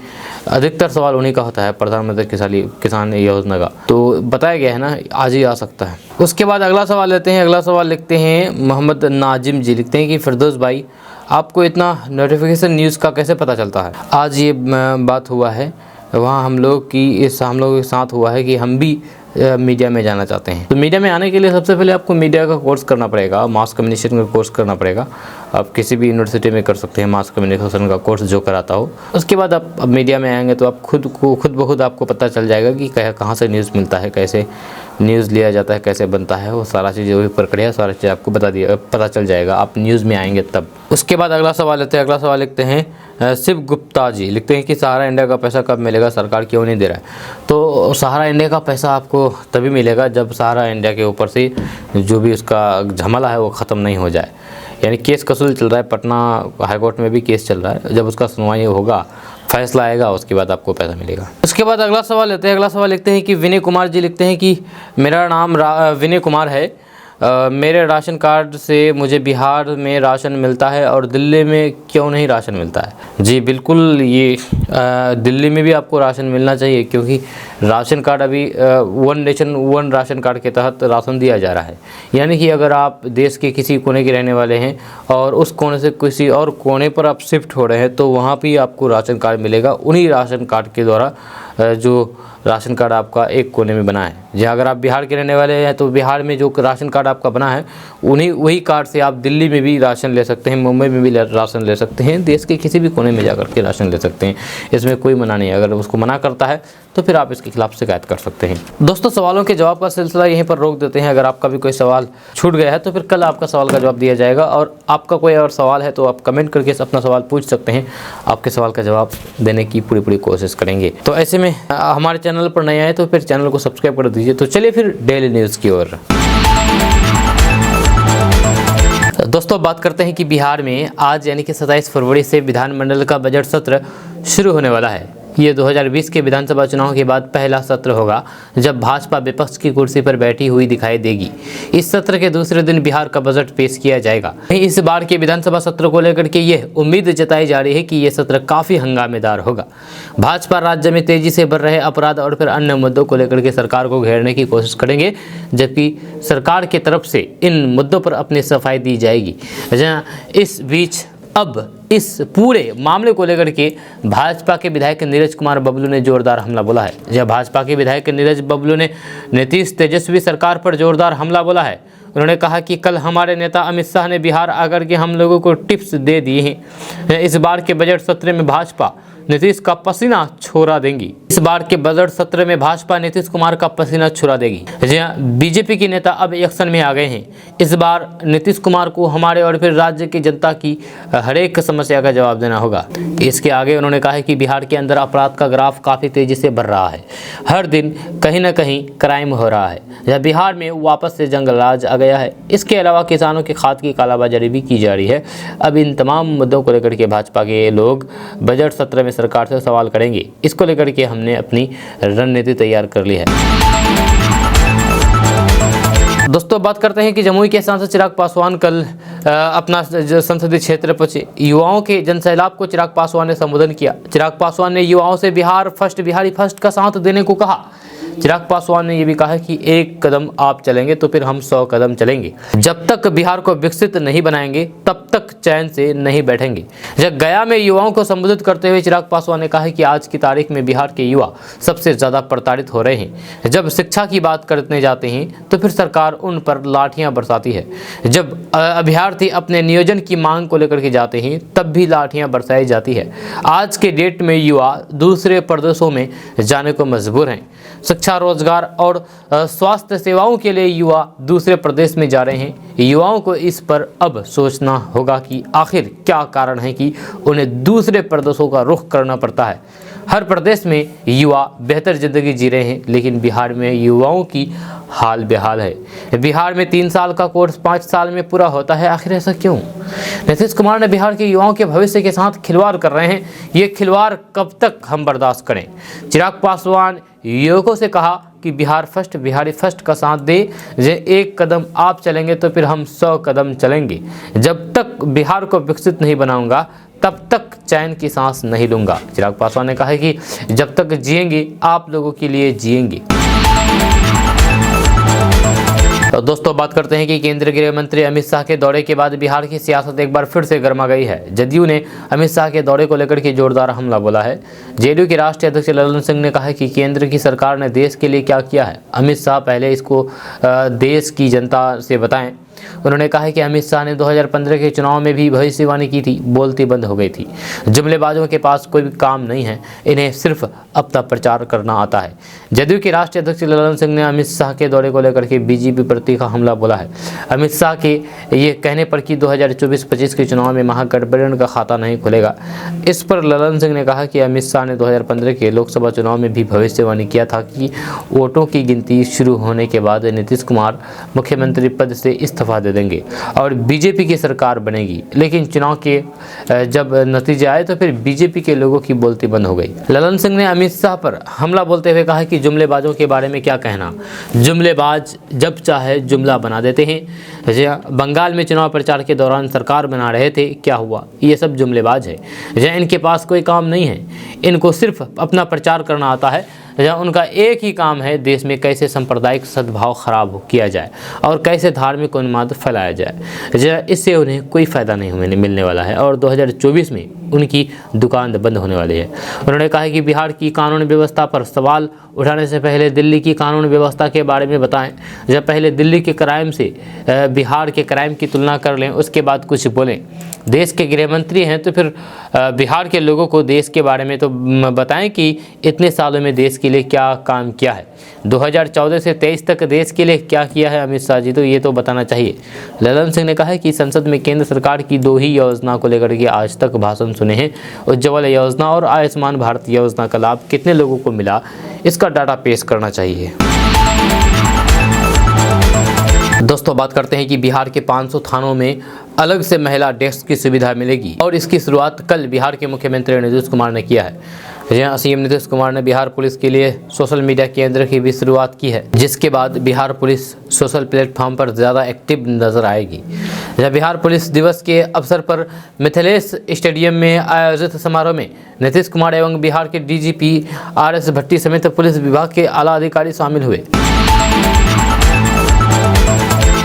अधिकतर सवाल उन्हीं का होता है, प्रधानमंत्री किसान योजना का तो बताया गया है ना, आज ही आ सकता है। उसके बाद अगला सवाल लेते हैं। अगला सवाल लिखते हैं मोहम्मद नाजिम जी, लिखते हैं कि फिरदौस भाई आपको इतना नोटिफिकेशन न्यूज़ का कैसे पता चलता है? आज ये बात हुआ है वहाँ हम लोग के साथ हुआ है कि हम भी मीडिया में जाना चाहते हैं। तो मीडिया में आने के लिए सबसे पहले आपको मीडिया का कोर्स करना पड़ेगा, मास कम्युनिकेशन का कोर्स करना पड़ेगा। आप किसी भी यूनिवर्सिटी में कर सकते हैं मास कम्युनिकेशन का कोर्स जो कराता हो। उसके बाद आप मीडिया में आएंगे तो आप खुद ब खुद आपको पता चल जाएगा कि कहाँ से न्यूज़ मिलता है, कैसे न्यूज़ लिया जाता है, कैसे बनता है, वो सारा चीज़ जो भी प्रक्रिया सारा चीज़ आपको पता चल जाएगा, आप न्यूज़ में आएंगे तब। उसके बाद अगला सवाल लेते हैं। अगला सवाल लिखते हैं शिव गुप्ता जी, लिखते हैं कि सहारा इंडिया का पैसा कब मिलेगा, सरकार क्यों नहीं दे रहा है? तो सहारा इंडिया का पैसा आपको तभी मिलेगा जब सहारा इंडिया के ऊपर से जो भी उसका झमेला है वो ख़त्म नहीं हो जाए। यानी केस कसूल चल रहा है, पटना हाईकोर्ट में भी केस चल रहा है, जब उसका सुनवाई होगा, फैसला आएगा, उसके बाद आपको पैसा मिलेगा। उसके बाद अगला सवाल लेते हैं। अगला सवाल लिखते हैं कि विनय कुमार जी, लिखते हैं कि मेरा नाम विनय कुमार है, मेरे राशन कार्ड से मुझे बिहार में राशन मिलता है और दिल्ली में क्यों नहीं राशन मिलता है? जी बिल्कुल, ये दिल्ली में भी आपको राशन मिलना चाहिए, क्योंकि राशन कार्ड अभी one nation one ration card के तहत राशन दिया जा रहा है। यानी कि अगर आप देश के किसी कोने के रहने वाले हैं और उस कोने से किसी और कोने पर आप शिफ्ट हो रहे हैं तो वहाँ भी आपको राशन कार्ड मिलेगा, उन्हीं राशन कार्ड के द्वारा जो राशन कार्ड आपका एक कोने में बना है। जहाँ अगर आप बिहार के रहने वाले हैं तो बिहार में जो राशन कार्ड आपका बना है वही कार्ड से आप दिल्ली में भी राशन ले सकते हैं, मुंबई में भी राशन ले सकते हैं, देश के किसी भी कोने में जाकर के राशन ले सकते हैं। इसमें कोई मना नहीं है। अगर उसको मना करता है तो फिर आप इसके खिलाफ शिकायत कर सकते हैं। दोस्तों, सवालों के जवाब का सिलसिला यहीं पर रोक देते हैं। अगर आपका भी कोई सवाल छूट गया है तो फिर कल आपका सवाल का जवाब दिया जाएगा, और आपका कोई और सवाल है तो आप कमेंट करके अपना सवाल पूछ सकते हैं, आपके सवाल का जवाब देने की पूरी कोशिश करेंगे। तो ऐसे में हमारे चैनल पर नए आए तो फिर चैनल को सब्सक्राइब कर दीजिए। तो चलिए फिर डेली न्यूज़ की ओर। दोस्तों, बात करते हैं कि बिहार में आज यानी कि 27 फरवरी से विधानमंडल का बजट सत्र शुरू होने वाला है। ये 2020 के विधानसभा चुनाव के बाद पहला सत्र होगा जब भाजपा विपक्ष की कुर्सी पर बैठी हुई दिखाई देगी। इस सत्र के दूसरे दिन बिहार का बजट पेश किया जाएगा। इस बार के विधानसभा सत्र को लेकर के यह उम्मीद जताई जा रही है कि यह सत्र काफी हंगामेदार होगा। भाजपा राज्य में तेजी से बढ़ रहे अपराध और फिर अन्य मुद्दों को लेकर के सरकार को घेरने की कोशिश करेंगे, जबकि सरकार की तरफ से इन मुद्दों पर अपनी सफाई दी जाएगी। जहां इस बीच अब इस पूरे मामले को लेकर के भाजपा के विधायक नीरज कुमार बबलू ने जोरदार हमला बोला है। जब भाजपा के विधायक नीरज बबलू ने नीतीश तेजस्वी सरकार पर जोरदार हमला बोला है। उन्होंने कहा कि कल हमारे नेता अमित शाह ने बिहार आकर के हम लोगों को टिप्स दे दिए हैं। इस बार के बजट सत्र में भाजपा नीतीश का पसीना छुड़ा देंगी। इस बार के बजट सत्र में भाजपा नीतीश कुमार का पसीना छुड़ा देगी। जी हाँ, बीजेपी के नेता अब एक्शन में आ गए हैं। इस बार नीतीश कुमार को हमारे और फिर राज्य की जनता की हर एक समस्या का जवाब देना होगा। इसके आगे उन्होंने कहा है कि बिहार के अंदर अपराध का ग्राफ काफ़ी तेजी से बढ़ रहा है। हर दिन कहीं ना कहीं क्राइम हो रहा है। यह बिहार में वापस से जंगलराज आ गया है। इसके अलावा किसानों के खाद की कालाबाजारी भी की जा रही है। अब इन तमाम मुद्दों को लेकर के भाजपा के लोग बजट सत्र में सरकार से सवाल करेंगे। इसको लेकर के हमने अपनी रणनीति तैयार कर ली है। दोस्तों, बात करते हैं कि जमुई के सांसद चिराग पासवान कल अपना संसदीय क्षेत्र पर युवाओं के जनसैलाब को चिराग पासवान ने संबोधन किया। चिराग पासवान ने युवाओं से बिहारी फर्स्ट का साथ देने को कहा। चिराग पासवान ने यह भी कहा कि एक कदम आप चलेंगे तो फिर हम 100 कदम चलेंगे। जब तक बिहार को विकसित नहीं बनाएंगे तब तक चैन से नहीं बैठेंगे। जब गया में युवाओं को संबोधित करते हुए चिराग पासवान ने कहा कि आज की तारीख में बिहार के युवा सबसे ज्यादा प्रताड़ित हो रहे हैं। जब शिक्षा की बात करने जाते हैं तो फिर सरकार उन पर लाठियां बरसाती है। जब अभ्यर्थी अपने नियोजन की मांग को लेकर के जाते हैं तब भी लाठियां बरसाई जाती है। आज के डेट में युवा दूसरे प्रदेशों में जाने को मजबूर हैं। शिक्षा, रोजगार और स्वास्थ्य सेवाओं के लिए युवा दूसरे प्रदेश में जा रहे हैं। युवाओं को इस पर अब सोचना होगा कि आखिर क्या कारण है कि उन्हें दूसरे प्रदेशों का रुख करना पड़ता है। हर प्रदेश में युवा बेहतर ज़िंदगी जी रहे हैं, लेकिन बिहार में युवाओं की हाल बेहाल है। बिहार में 3 साल का कोर्स 5 साल में पूरा होता है, आखिर ऐसा क्यों? नीतीश कुमार ने बिहार के युवाओं के भविष्य के साथ खिलवाड़ कर रहे हैं। ये खिलवाड़ कब तक हम बर्दाश्त करें? चिराग पासवान युवकों से कहा कि बिहार फर्स्ट, बिहारी फर्स्ट का साथ दे। एक कदम आप चलेंगे तो फिर हम 100 कदम चलेंगे। जब तक बिहार को विकसित नहीं बनाऊंगा तब तक चैन की सांस नहीं लूंगा। चिराग पासवान ने कहा कि जब तक जिएंगे आप लोगों के लिए जिएंगे। तो दोस्तों बात करते हैं कि केंद्रीय गृह मंत्री अमित शाह के दौरे के बाद बिहार की सियासत एक बार फिर से गर्मा गई है। जदयू ने अमित शाह के दौरे को लेकर के जोरदार हमला बोला है। जेडीयू के राष्ट्रीय अध्यक्ष ललन सिंह ने कहा है कि केंद्र की सरकार ने देश के लिए क्या किया है, अमित शाह पहले इसको देश की जनता से बताएं। उन्होंने कहा कि अमित शाह ने 2015 के चुनाव में भी भविष्यवाणी की थी, बोलती बंद हो गई थी। जुमलेबाजों के पास कोई भी काम नहीं है, इन्हें सिर्फ अपना प्रचार करना आता है। जदयू के राष्ट्रीय अध्यक्ष ललन सिंह ने अमित शाह के दौरे को लेकर के बीजेपी प्रति का हमला बोला है। अमित शाह के ये कहने पर कि 2024-25 के चुनाव में महागठबंधन का खाता नहीं खुलेगा। इस पर ललन सिंह ने कहा कि अमित शाह ने 2015 के लोकसभा चुनाव में भी भविष्यवाणी किया था कि वोटों की गिनती शुरू होने के बाद नीतीश कुमार मुख्यमंत्री पद से इस्तीफा दे देंगे और बीजेपी की सरकार बनेगी। लेकिन चुनाव के जब नतीजे आए तो फिर बीजेपी के लोगों की बोलती बंद हो गई। ललन सिंह ने अमित शाह पर हमला बोलते हुए कहा कि जुमलेबाजों के बारे में क्या कहना, जुमलेबाज जब चाहे जुमला बना देते हैं। बंगाल में चुनाव प्रचार के दौरान सरकार बना रहे थे, क्या हुआ? ये सब जुमलेबाज है। इनके पास कोई काम नहीं है, इनको सिर्फ अपना प्रचार करना आता है। उनका एक ही काम है देश में कैसे सांप्रदायिक सद्भाव खराब किया जाए और कैसे धार्मिक उन्माद फैलाया जाए। इससे उन्हें कोई फ़ायदा नहीं मिलने वाला है और 2024 में उनकी दुकान बंद होने वाली है। उन्होंने कहा कि बिहार की कानून व्यवस्था पर सवाल उठाने से पहले दिल्ली की कानून व्यवस्था के बारे में बताएं। जब पहले दिल्ली के क्राइम से बिहार के क्राइम की तुलना कर लें, उसके बाद कुछ बोलें। देश के गृह मंत्री हैं तो फिर बिहार के लोगों को देश के बारे में तो बताएं कि इतने सालों में देश के लिए क्या काम किया है। 2014 से 23 तक देश के लिए क्या किया है अमित शाह जी, तो ये तो बताना चाहिए। ललन सिंह ने कहा है कि संसद में केंद्र सरकार की 2 ही योजना को लेकर के आज तक भाषण सुने हैं। उज्ज्वल योजना और आयुष्मान भारत योजना का लाभ कितने लोगों को मिला, इसका डाटा पेश करना चाहिए। दोस्तों बात करते हैं कि बिहार के 500 थानों में अलग से महिला डेस्क की सुविधा मिलेगी और इसकी शुरुआत कल बिहार के मुख्यमंत्री नीतीश कुमार ने किया है। सीएम नीतीश कुमार ने बिहार पुलिस के लिए सोशल मीडिया केंद्र की भी शुरुआत की है, जिसके बाद बिहार पुलिस सोशल प्लेटफॉर्म पर ज़्यादा एक्टिव नजर आएगी। बिहार पुलिस दिवस के अवसर पर मिथिलेश स्टेडियम में आयोजित समारोह में नीतीश कुमार एवं बिहार के डीजीपी RS भट्टी समेत पुलिस विभाग के आला अधिकारी शामिल हुए।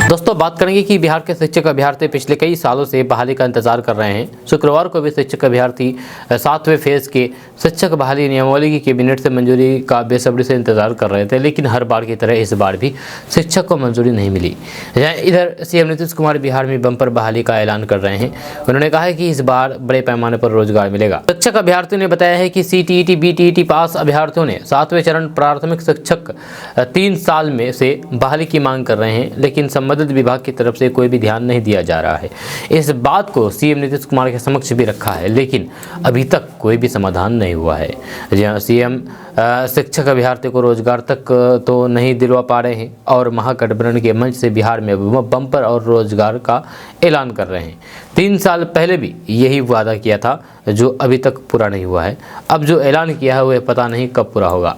दोस्तों बात करेंगे कि बिहार के शिक्षक अभ्यर्थी पिछले कई सालों से बहाली का इंतजार कर रहे हैं। शुक्रवार को भी शिक्षक अभ्यर्थी 7वें फेज के शिक्षक बहाली नियमावली की कैबिनेट से मंजूरी का बेसब्री से इंतजार कर रहे थे, लेकिन हर बार की तरह इस बार भी शिक्षक को मंजूरी नहीं मिली। इधर सीएम नीतीश कुमार बिहार में बम्पर बहाली का ऐलान कर रहे हैं। उन्होंने कहा है कि इस बार बड़े पैमाने पर रोजगार मिलेगा। शिक्षक अभ्यर्थियों ने बताया है कि CTET BTET पास अभ्यर्थियों ने 7वें चरण प्राथमिक शिक्षक 3 साल में से बहाली की मांग कर रहे हैं, लेकिन संबंधित विभाग की तरफ से कोई भी ध्यान नहीं दिया जा रहा है। इस बात को सीएम नीतीश कुमार के समक्ष भी रखा है, लेकिन अभी तक कोई भी समाधान नहीं हुआ है। जी हाँ, सीएम शिक्षक अभ्यर्थी को रोजगार तक तो नहीं दिलवा पा रहे हैं और महागठबंधन के मंच से बिहार में बम्पर और रोजगार का ऐलान कर रहे हैं। 3 साल पहले भी यही वादा किया था, जो अभी तक पूरा नहीं हुआ है। अब जो ऐलान किया है वह पता नहीं कब पूरा होगा।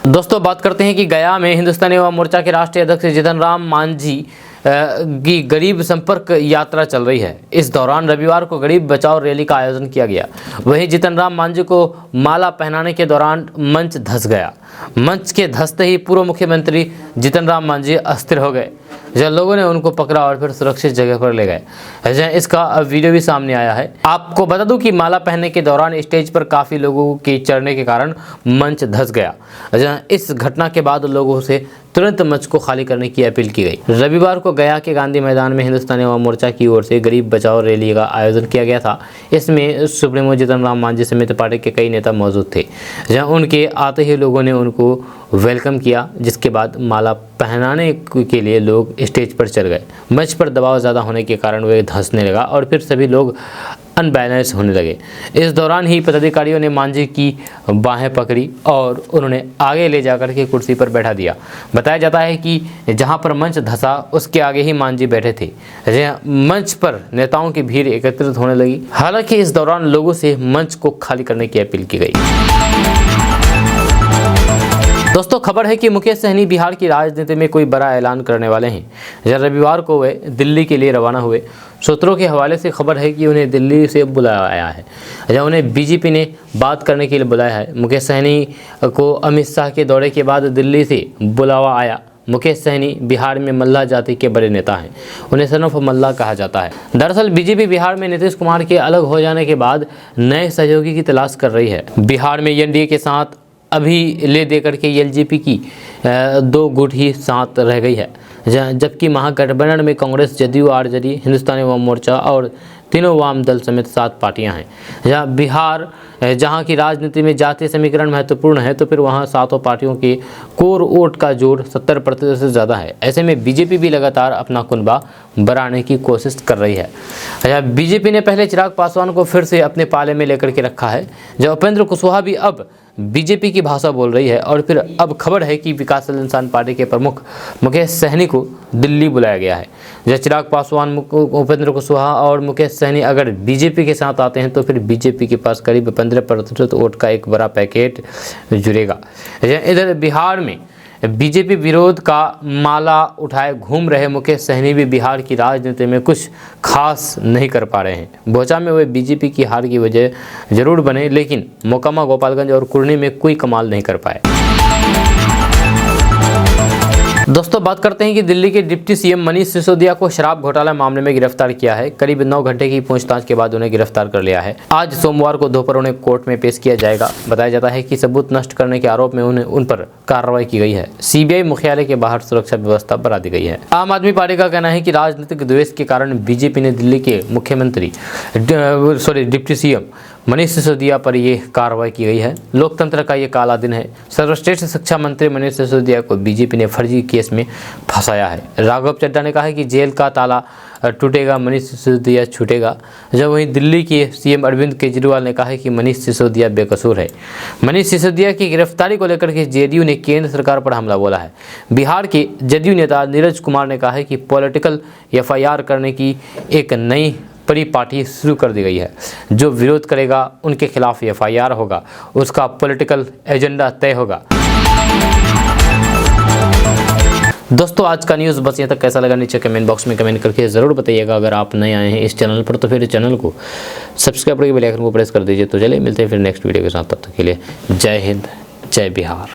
दोस्तों बात करते हैं कि गया में हिंदुस्तानी युवा मोर्चा के राष्ट्रीय अध्यक्ष जितन राम मांझी की गरीब संपर्क यात्रा चल रही है। इस दौरान रविवार को गरीब बचाओ रैली का आयोजन किया गया। वहीं जीतन राम मांझी को माला पहनाने के दौरान मंच धंस गया। मंच के धंसते ही पूर्व मुख्यमंत्री जीतन राम मांझी अस्थिर हो गए, जब लोगों ने उनको पकड़ा और फिर सुरक्षित जगह पर ले गए। इसका वीडियो भी सामने आया है। आपको बता दूं कि माला पहनने के दौरान स्टेज पर काफी लोगों के चढ़ने के कारण मंच धंस गया। इस घटना के बाद लोगों से तुरंत मंच को खाली करने की अपील की गई। रविवार को गया के गांधी मैदान में हिंदुस्तानी अवाम मोर्चा की ओर से गरीब बचाओ रैली का आयोजन किया गया था। इसमें सुप्रीमो जीतन राम मांझी समेत पार्टी के कई नेता मौजूद थे। जहां उनके आते ही लोगों ने उनको वेलकम किया, जिसके बाद माला पहनाने के लिए लोग स्टेज पर चढ़ गए। मंच पर दबाव ज़्यादा होने के कारण वे धंसने लगा और फिर सभी लोग अनबैलेंस होने लगे। इस दौरान ही पदाधिकारियों ने मांझी की बाहें पकड़ी और उन्होंने आगे ले जाकर के कुर्सी पर बैठा दिया। बताया जाता है कि जहां पर मंच धंसा उसके आगे ही मांझी बैठे थे। मंच पर नेताओं की भीड़ एकत्रित होने लगी। हालांकि इस दौरान लोगों से मंच को खाली करने की अपील की गई। दोस्तों, खबर है कि मुकेश सहनी बिहार की राजनीति में कोई बड़ा ऐलान करने वाले हैं। जब रविवार को वे दिल्ली के लिए रवाना हुए। सूत्रों के हवाले से खबर है कि उन्हें दिल्ली से बुलाया है, जब उन्हें बीजेपी ने बात करने के लिए बुलाया है। मुकेश सहनी को अमित शाह के दौरे के बाद दिल्ली से बुलावा आया। मुकेश सहनी बिहार में मल्लाह जाति के बड़े नेता हैं। उन्हें सन ऑफ मल्लाह कहा जाता है। दरअसल बीजेपी बिहार में नीतीश कुमार के अलग हो जाने के बाद नए सहयोगी की तलाश कर रही है। बिहार में एनडीए के साथ अभी ले दे करके एलजेपी की 2 गुट ही साथ रह गई है, जबकि महागठबंधन में कांग्रेस, जदयू, आरजेडी, हिंदुस्तानी अवाम मोर्चा और तीनों वाम दल समेत 7 पार्टियां हैं। बिहार जहां की राजनीति में जातीय समीकरण महत्वपूर्ण है, तो फिर वहां 7 पार्टियों के कोर वोट का जोड़ 70% से ज़्यादा है। ऐसे में बीजेपी भी लगातार अपना कुनबा बढ़ाने की कोशिश कर रही है। बीजेपी ने पहले चिराग पासवान को फिर से अपने पाले में लेकर के रखा है, जब उपेंद्र कुशवाहा भी अब बीजेपी की भाषा बोल रही है। और फिर अब खबर है कि विकासशील इंसान पार्टी के प्रमुख मुकेश सहनी को दिल्ली बुलाया गया है। जब चिराग पासवान, उपेंद्र कुशवाहा और मुकेश सहनी अगर बीजेपी के साथ आते हैं तो फिर बीजेपी के पास करीब 15% वोट का एक बड़ा पैकेट जुड़ेगा। इधर बिहार में बीजेपी विरोध का माला उठाए घूम रहे मुकेश सहनी भी बिहार की राजनीति में कुछ खास नहीं कर पा रहे हैं। बोचा में वे बीजेपी की हार की वजह जरूर बने, लेकिन मोकामा, गोपालगंज और कुर्नी में कोई कमाल नहीं कर पाए। दोस्तों, बात करते हैं कि दिल्ली के डिप्टी सीएम मनीष सिसोदिया को शराब घोटाला मामले में गिरफ्तार किया है। करीब 9 घंटे की पूछताछ के बाद उन्हें गिरफ्तार कर लिया है। आज सोमवार को दोपहर उन्हें कोर्ट में पेश किया जाएगा। बताया जाता है कि सबूत नष्ट करने के आरोप में उन पर कार्रवाई की गई है। सीबीआई मुख्यालय के बाहर सुरक्षा व्यवस्था बढ़ा दी गई है। आम आदमी पार्टी का कहना है कि राजनीतिक द्वेष के कारण बीजेपी ने दिल्ली के डिप्टी सीएम मनीष सिसोदिया पर यह कार्रवाई की गई है। लोकतंत्र का ये काला दिन है। सर्वश्रेष्ठ शिक्षा मंत्री मनीष सिसोदिया को बीजेपी ने फर्जी केस में फंसाया है। राघव चड्ढा ने कहा है कि जेल का ताला टूटेगा, मनीष सिसोदिया छूटेगा। जब वहीं दिल्ली के सीएम अरविंद केजरीवाल ने कहा है कि मनीष सिसोदिया बेकसूर है। मनीष सिसोदिया की गिरफ्तारी को लेकर के जेडीयू ने केंद्र सरकार पर हमला बोला है। बिहार के जदयू नेता नीरज कुमार ने कहा है कि पॉलिटिकल एफआईआर करने की एक नई बड़ी पार्टी शुरू कर दी गई है। जो विरोध करेगा उनके खिलाफ एफआईआर होगा, उसका पॉलिटिकल एजेंडा तय होगा। दोस्तों, आज का न्यूज़ बस यहाँ तक। कैसा लगा नीचे कमेंट बॉक्स में कमेंट करके ज़रूर बताइएगा। अगर आप नए आए हैं इस चैनल पर तो फिर चैनल को सब्सक्राइब करके बेल आइकन को प्रेस कर दीजिए। तो चलिए मिलते हैं फिर नेक्स्ट वीडियो के साथ। तब तक के लिए जय हिंद, जय बिहार।